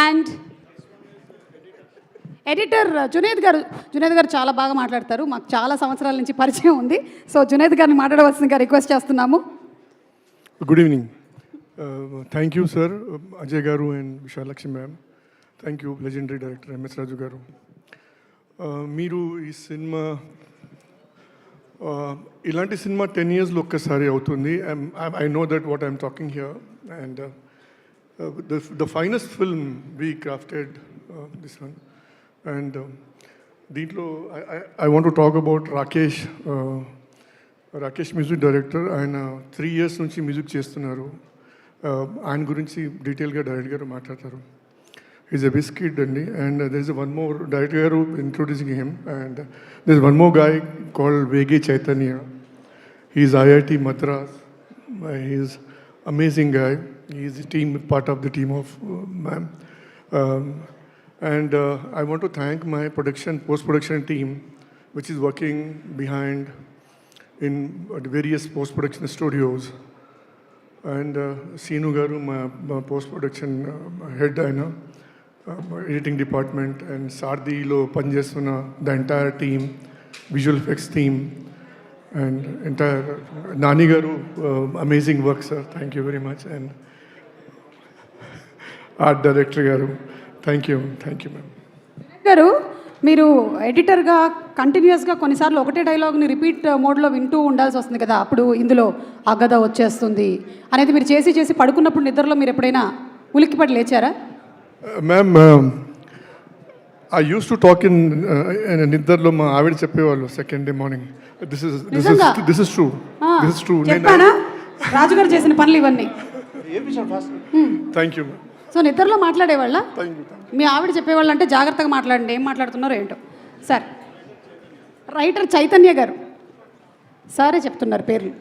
And editor Junaid గారు చాలా బాగా మాట్లాడతారు. మాకు చాలా సంవత్సరాల నుంచి పరిచయం ఉంది. సో జునేద్ గారిని మాట్లాడవలసిందిగా రిక్వెస్ట్ చేస్తున్నాము. Good evening. Thank you sir, Ajay garu and Vishalakshmi ma'am. Thank you legendary director MS Raju garu. మీరు ఈ సినిమా ఇలాంటి సినిమా 10 yearsలో ఒక్కసారి అవుతుంది. I know that what I'm talking here and the finest film we crafted this one. And దీంట్లో I want to talk about Rakesh music director. ఆయన 3 years నుంచి music చేస్తున్నారు. ఆయన గురించి డీటెయిల్గా డైరెక్టర్ గారు మాట్లాడతారు. ఈజ్ ఎ బిస్కిడ్ అండి. And there is one more director garu introducing him. And there is one more guy called Vegi Chaitanya. He is IIT Madras. He is amazing guy. He is part of the team of ma'am. And I want to thank my post-production team, which is working behind in various post-production studios. And Seenu Garu, my post-production head, editing department, and Sardi lo Panjesuna, the entire team, visual effects team, and entire Nani Garu, amazing work, sir. Thank you very much. And art director Garu, thank you, ma'am. గారు, మీరు ఎడిటర్గా కంటిన్యూస్గా కొన్నిసార్లు ఒకటే డైలాగ్ని repeat మోడ్లో వింటూ ఉండాల్సి వస్తుంది కదా. అప్పుడు ఇందులో అగద వచ్చేస్తుంది అనేది మీరు చేసి పడుకున్నప్పుడు నిద్రలో మీరు ఎప్పుడైనా ఉలిక్కిపడి లేచారా? Ma'am, I used to talk in నిద్రలో. మా ఆవిడ చెప్పేవాళ్ళు second day morning. This is true. చెప్పానా రాజుగారు చేసిన పనులు ఇవన్నీ? Thank you ma'am. సో నిద్రలో మాట్లాడేవాళ్ళ? Thank you. మీ ఆవిడ చెప్పేవాళ్ళు అంటే జాగ్రత్తగా మాట్లాడండి, ఏం మాట్లాడుతున్నారో ఏంటో. సార్, రైటర్ చైతన్య గారు, సారే చెప్తున్నారు పేర్లు.